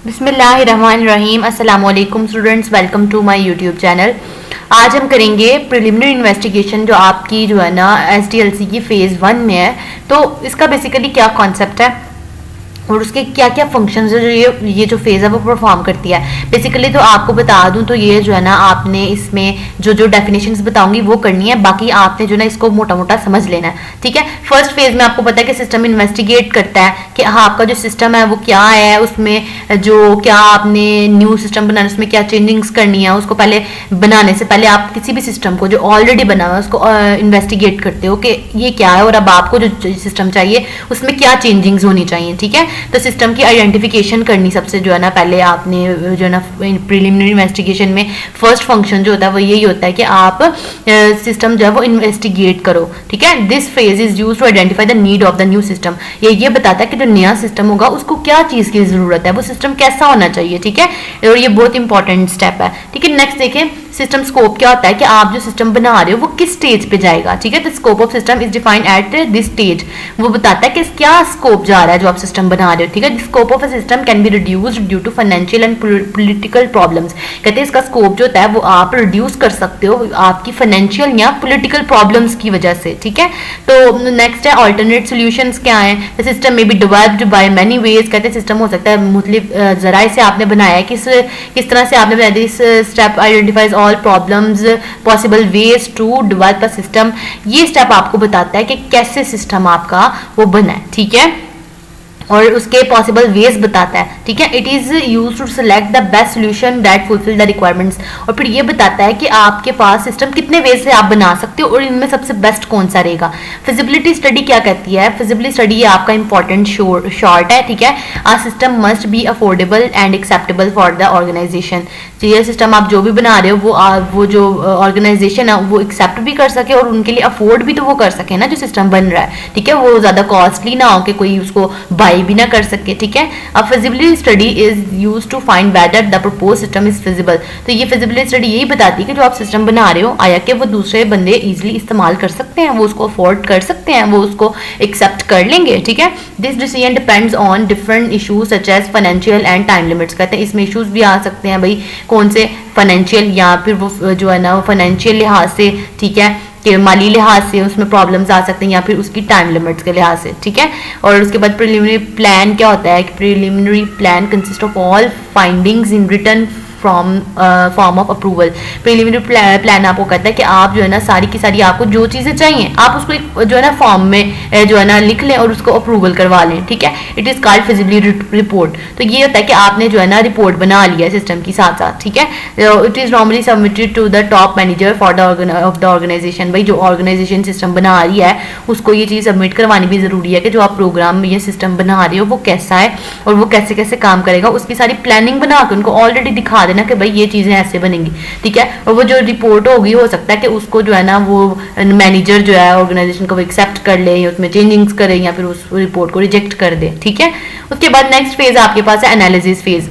बिस्मिल्लाहिर्रहमानिर्रहीम। अस्सलामुअलैकुम students, welcome to my YouTube channel. आज हम करेंगे प्रिलिमिनरी इन्वेस्टिगेशन जो आपकी जो है ना एसडीएलसी की फ़ेज़ 1 में है। तो इसका बेसिकली क्या कॉन्सेप्ट है और उसके क्या क्या फंक्शंस है जो ये जो फेज़ है वो परफॉर्म करती है। बेसिकली तो आपको बता दूं तो ये जो है ना आपने इसमें जो जो डेफिनेशंस बताऊंगी वो करनी है, बाकी आपने जो ना इसको मोटा मोटा समझ लेना है, ठीक है। फर्स्ट फेज में आपको पता है कि सिस्टम इन्वेस्टिगेट करता है कि हाँ आपका जो सिस्टम है वो क्या है, उसमें जो क्या आपने न्यू सिस्टम बनाना उसमें क्या चेंजिंग्स करनी है, उसको पहले बनाने से पहले आप किसी भी सिस्टम को जो ऑलरेडी बना हुआ है उसको इन्वेस्टिगेट करते हो कि ये क्या है और अब आपको जो सिस्टम चाहिए उसमें क्या चेंजिंग्स होनी चाहिए, ठीक है। तो सिस्टम की आइडेंटिफिकेशन करनी सबसे जो है ना पहले आपने जो है ना प्रीलिमिनरी इन्वेस्टिगेशन में फर्स्ट फंक्शन जो होता है वो यही होता है कि आप सिस्टम जो है वो इन्वेस्टिगेट करो, ठीक है। This phase is used to identify the need of the new system. ये बताता है कि जो नया सिस्टम होगा उसको क्या चीज़ की जरूरत है, वो सिस्टम कैसा होना चाहिए, ठीक है। और ये बहुत इंपॉर्टेंट स्टेप है, ठीक है। नेक्स्ट देखें सिस्टम स्कोप क्या होता है कि आप जो सिस्टम बना रहे हो वो किस स्टेज पे जाएगा, ठीक है। The scope of system is defined at this stage. वो बताता है कि क्या स्कोप जा रहा है जो आप सिस्टम बना रहे हो, ठीक है। The scope of a system can be reduced due to financial and political problems. कहते हैं इसका स्कोप जो होता है वो आप रिड्यूस कर सकते हो आपकी फाइनेंशियल या पॉलिटिकल प्रॉब्लम्स की वजह से, ठीक है। तो नेक्स्ट है ऑल्टरनेट सोल्यूशंस क्या है। The system may be developed by many ways. कहते हैं सिस्टम हो सकता है मुख्तलिफ जराए से आपने बनाया है, किस तरह से आपने बनाया। This step identifies all problems possible ways to develop a system. ये स्टेप आपको बताता है कि कैसे सिस्टम आपका वो बना है, ठीक है, और उसके पॉसिबल वेज बताता है, ठीक है। It is use to select the best solution that fulfil the requirements. और फिर ये बताता है कि आपके पास सिस्टम कितने वेज से आप बना सकते हो और इनमें सबसे बेस्ट कौन सा रहेगा। फिजिबिलिटी स्टडी क्या कहती है। फिजिबिलिटी स्टडी ये आपका इंपॉर्टेंट शॉर्ट है, ठीक है। A system must be affordable and acceptable for the organisation. ये सिस्टम आप जो भी बना रहे हो वो जो ऑर्गेनाइजेशन है वो एक्सेप्ट भी कर सके और उनके लिए अफोर्ड भी तो वो कर सके ना जो सिस्टम बन रहा है, ठीक है। वो ज्यादा कॉस्टली ना हो कि कोई उसको बाय भी ना कर सके, ठीक है। अब feasibility study is used to find whether the proposed system is feasible. तो ये फिजिबिलिटी स्टडी यही बताती है कि जो आप सिस्टम बना रहे हो आया कि वो दूसरे बंदे इजीली इस्तेमाल कर सकते हैं, वो उसको अफोर्ड कर सकते हैं, वो उसको एक्सेप्ट कर लेंगे, ठीक है। This decision depends on different issues such as financial and time limits. कहते हैं इसमें इशूज भी आ सकते हैं भाई, कौन से फाइनेंशियल या फिर वो जो है ना फाइनेंशियल लिहाज से, ठीक है, कि माली लिहाज से उसमें प्रॉब्लम्स आ सकते हैं या फिर उसकी टाइम लिमिट्स के लिहाज से, ठीक है। और उसके बाद प्रिलिमिनरी प्लान क्या होता है कि preliminary plan consist of all findings in return form of approval. Preliminary plan आपको कहता है कि आप जो है ना सारी की सारी आपको जो चीज़ें चाहिए आप उसको एक जो है ना फॉर्म में जो है ना लिख लें और उसको अप्रूवल करवा लें, ठीक है। It is called feasibility report. तो ये होता है कि आपने जो है ना रिपोर्ट बना लिया सिस्टम की साथ साथ, ठीक है। It is normally submitted to the top manager for the of the organisation. भाई जो ऑर्गेनाइजेशन सिस्टम बना रही है उसको ये चीज़ सबमिट करवानी भी ज़रूरी है कि जो आप प्रोग्राम ये सिस्टम बना रहे हो वो कैसा है और वो कैसे कैसे काम करेगा। उसकी सारी प्लानिंग बना के उनको ऑलरेडी दिखा देना कि भाई ये चीजें ऐसे बनेंगी, ठीक है। और वो जो रिपोर्ट होगी हो सकता है कि उसको जो है ना वो मैनेजर जो है ऑर्गेनाइजेशन को एक्सेप्ट कर ले या उसमें चेंजिंग्स करे या फिर उस रिपोर्ट को रिजेक्ट कर दे, ठीक है। उसके बाद नेक्स्ट फेज आपके पास है एनालिसिस फेज।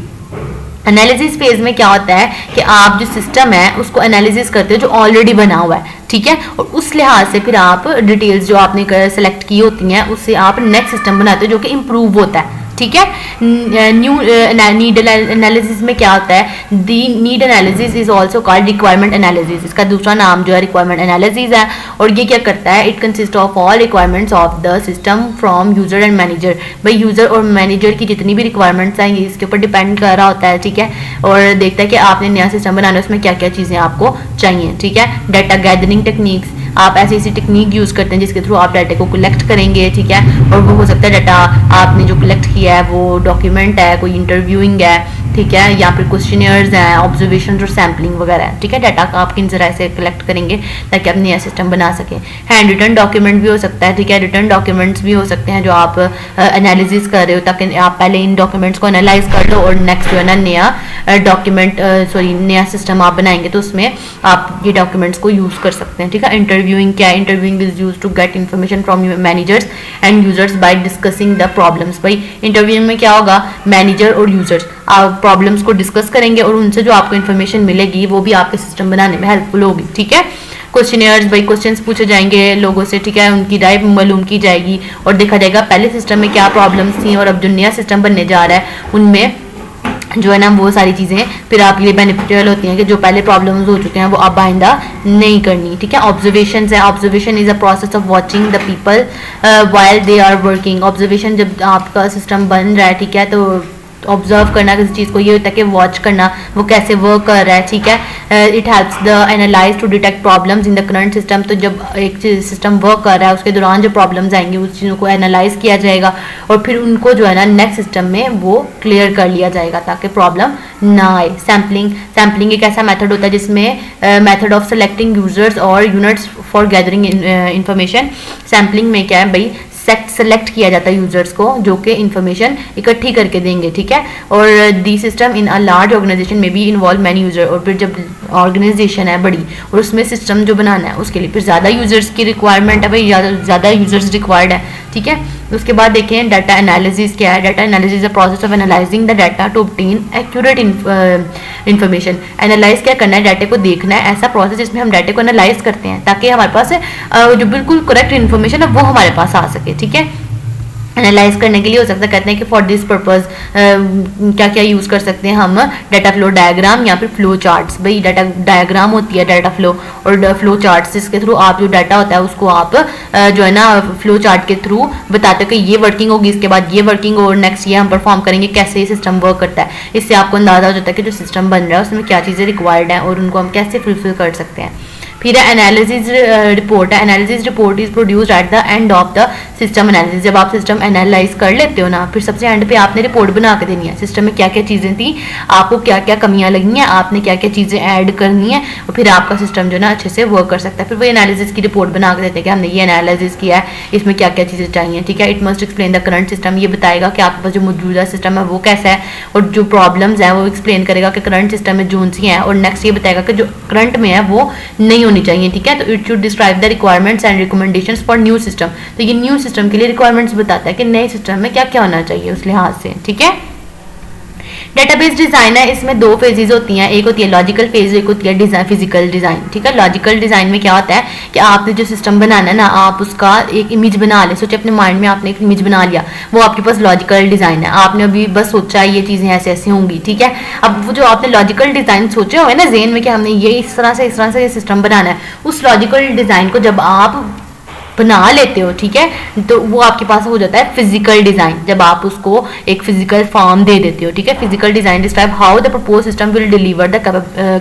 एनालिसिस फेज में क्या होता है कि आप जो सिस्टम है उसको एनालिसिस करते हो जो ऑलरेडी बना हुआ है, ठीक है। और उस लिहाज से फिर आप डिटेल्स जो आपने सेलेक्ट की होती हैं उससे आप नेक्स्ट सिस्टम बनाते हो जो कि इम्प्रूव होता है, ठीक है। न्यू नीड एनालिसिस में क्या होता है, the need analysis is also called requirement analysis. इसका दूसरा नाम जो है रिक्वायरमेंट एनालिसिस है। और ये क्या करता है, it consist of all requirements of the system from user and manager. भाई यूजर और मैनेजर की जितनी भी रिक्वायरमेंट्स हैं इसके ऊपर डिपेंड कर रहा होता है, ठीक है। और देखता है कि आपने नया सिस्टम बनाना है उसमें क्या क्या चीज़ें आपको चाहिए, ठीक है। डाटा गैदरिंग टेक्निक्स, आप ऐसी टेक्निक यूज करते हैं जिसके थ्रू आप डाटा को कलेक्ट करेंगे, ठीक है। और वो हो सकता है डाटा आपने जो कलेक्ट किया है वो डॉक्यूमेंट है, कोई इंटरव्यूइंग है, ठीक है, या फिर क्वेश्चनियर्स हैं, ऑब्जर्वेशन और सैम्पलिंग वगैरह है, ठीक है। डाटा का आप किन जरिए से कलेक्ट करेंगे ताकि आप नया सिस्टम बना सकें। हैंड रिटन डॉक्यूमेंट भी हो सकता है, ठीक है। रिटन डॉक्यूमेंट्स भी हो सकते हैं जो आप एनालिसिस कर रहे हो ताकि आप पहले इन डॉक्यूमेंट्स को एनालाइज कर लो और नेक्स्ट जो है ना नया डॉक्यूमेंट नया सिस्टम आप बनाएंगे तो उसमें आप ये डॉक्यूमेंट्स को यूज़ कर सकते हैं, ठीक है। इंटरव्यूइंग क्या है, interviewing is use to get information from managers and users by discussing the problems. भाई इंटरव्यूइंग में क्या होगा, मैनेजर और यूजर्स आप प्रॉब्लम्स को डिस्कस करेंगे और उनसे जो आपको इन्फॉर्मेशन मिलेगी वो भी आपके सिस्टम बनाने में हेल्पफुल होगी, ठीक है। क्वेश्चनियर्स भाई क्वेश्चंस पूछे जाएंगे लोगों से, ठीक है, उनकी राय मालूम की जाएगी और देखा जाएगा पहले सिस्टम में क्या प्रॉब्लम्स थी और अब जो नया सिस्टम बनने जा रहा है उनमें जो है ना वो सारी चीज़ें फिर आपके लिए बेनिफिशियल होती हैं कि जो पहले प्रॉब्लम्स हो चुके हैं वो अब आइंदा नहीं करनी, ठीक है। ऑब्जर्वेशन है, observation is a process of watching the people while they are working. Observation जब आपका सिस्टम बन रहा है, ठीक है, तो ऑब्जर्व करना किसी चीज़ को ये होता है कि वॉच करना वो कैसे वर्क कर रहा है, ठीक है। It helps the analyse to detect problems in the current system. तो जब एक सिस्टम वर्क कर रहा है उसके दौरान जो प्रॉब्लम्स आएंगी उस चीज़ों को एनालाइज किया जाएगा और फिर उनको जो है ना नेक्स्ट सिस्टम में वो क्लियर कर लिया जाएगा ताकि प्रॉब्लम ना आए। सैम्पलिंग एक ऐसा मेथड होता है जिसमें मेथड ऑफ सेलेक्टिंग यूजर्स और units for gathering information. Sampling में क्या है भाई, सेलेक्ट किया जाता है यूजर्स को जो कि इंफॉर्मेशन इकट्ठी करके देंगे, ठीक है। और the system in a large organisation में भी इन्वॉल्व मैनी यूजर। और फिर जब ऑर्गेनाइजेशन है बड़ी और उसमें सिस्टम जो बनाना है उसके लिए फिर ज़्यादा यूजर्स की रिक्वायरमेंट है भाई, ज़्यादा यूजर्स रिक्वायर्ड है, ठीक है। उसके बाद देखें डाटा एनालिसिस क्या है। Data analysis the process of analysing the data to obtain accurate information. Analyse क्या करना है, डाटा को देखना है, ऐसा प्रोसेस जिसमें हम डाटा को एनालाइज करते हैं ताकि हमारे पास जो बिल्कुल करेक्ट इन्फॉर्मेशन है वो हमारे पास आ सके, ठीक है। एनालाइज करने के लिए हो सकता है, कहते हैं कि फॉर दिस पर्पज क्या क्या यूज़ कर सकते हैं हम, डाटा फ्लो डायग्राम या फिर फ्लो चार्ट्स। भाई डाटा डायग्राम होती है डाटा फ्लो और फ्लो चार्ट्स, जिसके थ्रू आप जो डाटा होता है उसको आप जो है ना फ्लो चार्ट के थ्रू बताते हो कि ये वर्किंग होगी, इसके बाद ये वर्किंग और नेक्स्ट ये हम परफॉर्म करेंगे, कैसे ये सिस्टम वर्क करता है। इससे आपको अंदाजा हो जाता है कि जो सिस्टम बन रहा है उसमें क्या चीज़ें रिक्वायर्ड हैं और उनको हम कैसे फुलफिल कर सकते हैं। फिर एनालिसिस रिपोर्ट है। Analysis report is produced at the end of the system analysis. जब आप सिस्टम एनालाइज कर लेते हो ना, फिर सबसे एंड पे आपने रिपोर्ट बना के देनी है, सिस्टम में क्या क्या चीज़ें थी, आपको क्या क्या कमियां लगी हैं, आपने क्या क्या चीज़ें ऐड करनी है और फिर आपका सिस्टम जो ना अच्छे से वर्क कर सकता है। फिर वो एनालिसिस की रिपोर्ट बना के देते हैं कि हमने ये एनालिसिस किया है, इसमें क्या क्या चीज़ें चाहिए, ठीक है। It must explain the current system. ये बताएगा कि आपके पास जो मौजूदा सिस्टम है वो कैसा है और जो प्रॉब्लम्स हैं वो एक्सप्लेन करेगा कि करंट सिस्टम में जोन सी हैं और नेक्स्ट ये बताएगा कि जो करंट में है वो नहीं होनी चाहिए, ठीक है। तो it should describe the requirements and recommendations for new system. तो ये न्यू सिस्टम के लिए रिक्वायरमेंट्स बताता है कि नए सिस्टम में क्या क्या होना चाहिए उस लिहाज से, ठीक है। डेटाबेस डिजाइन है, इसमें दो फेजेस होती हैं, एक होती है लॉजिकल फेज, एक होती है डिजाइन फिजिकल डिजाइन, ठीक है। लॉजिकल डिजाइन में क्या होता है कि आपने जो सिस्टम बनाना है ना, आप उसका एक इमेज बना ले, सोचे अपने माइंड में आपने एक इमेज बना लिया, वो आपके पास लॉजिकल डिजाइन है, आपने अभी बस सोचा ये चीजें ऐसे ऐसे होंगी, ठीक है। अब वो जो आपने लॉजिकल डिजाइन सोचे हुए ना ज़हन में कि हमने ये इस तरह से ये सिस्टम बनाना है, उस लॉजिकल डिजाइन को जब आप बना लेते हो, ठीक है, तो वो आपके पास हो जाता है फिजिकल डिजाइन, जब आप उसको एक फिजिकल फॉर्म दे देते हो, ठीक है। Physical design describe how the propose system will deliver the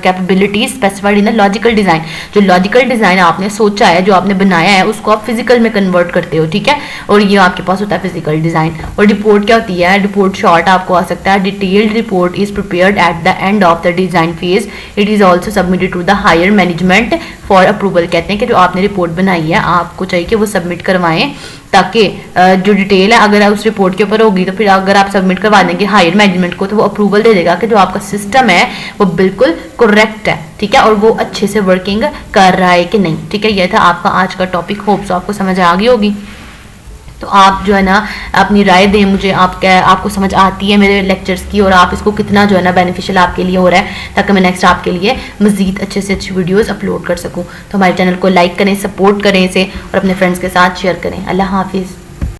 capabilities specified in the logical design. जो लॉजिकल डिजाइन आपने सोचा है, जो आपने बनाया है, उसको आप फिजिकल में कन्वर्ट करते हो, ठीक है, और ये आपके पास होता है फिजिकल डिजाइन। और रिपोर्ट क्या होती है, रिपोर्ट शॉर्ट आपको आ सकता है, detailed report is prepared at the end of the design phase, it is also submitted to the higher management for approval. कहते हैं कि जो आपने रिपोर्ट बनाई है आपको चाहिए कि वो सबमिट करवाएं ताकि जो डिटेल है अगर उस रिपोर्ट के ऊपर होगी तो फिर अगर आप सबमिट करवा देंगे हायर मैनेजमेंट को तो वो अप्रूवल दे देगा कि जो आपका सिस्टम है वो बिल्कुल करेक्ट है, ठीक है, और वो अच्छे से वर्किंग कर रहा है कि नहीं, ठीक है। यह था आपका आज का टॉपिक, होप सो आपको समझ आ गई होगी। तो आप जो है ना अपनी राय दें मुझे, आपको समझ आती है मेरे लेक्चर्स की और आप इसको कितना जो है ना बेनिफिशियल आपके लिए हो रहा है, ताकि मैं नेक्स्ट आपके लिए मजीद अच्छे से अच्छी वीडियोस अपलोड कर सकूं। तो हमारे चैनल को लाइक करें, सपोर्ट करें इसे और अपने फ्रेंड्स के साथ शेयर करें। अल्लाह हाफिज़।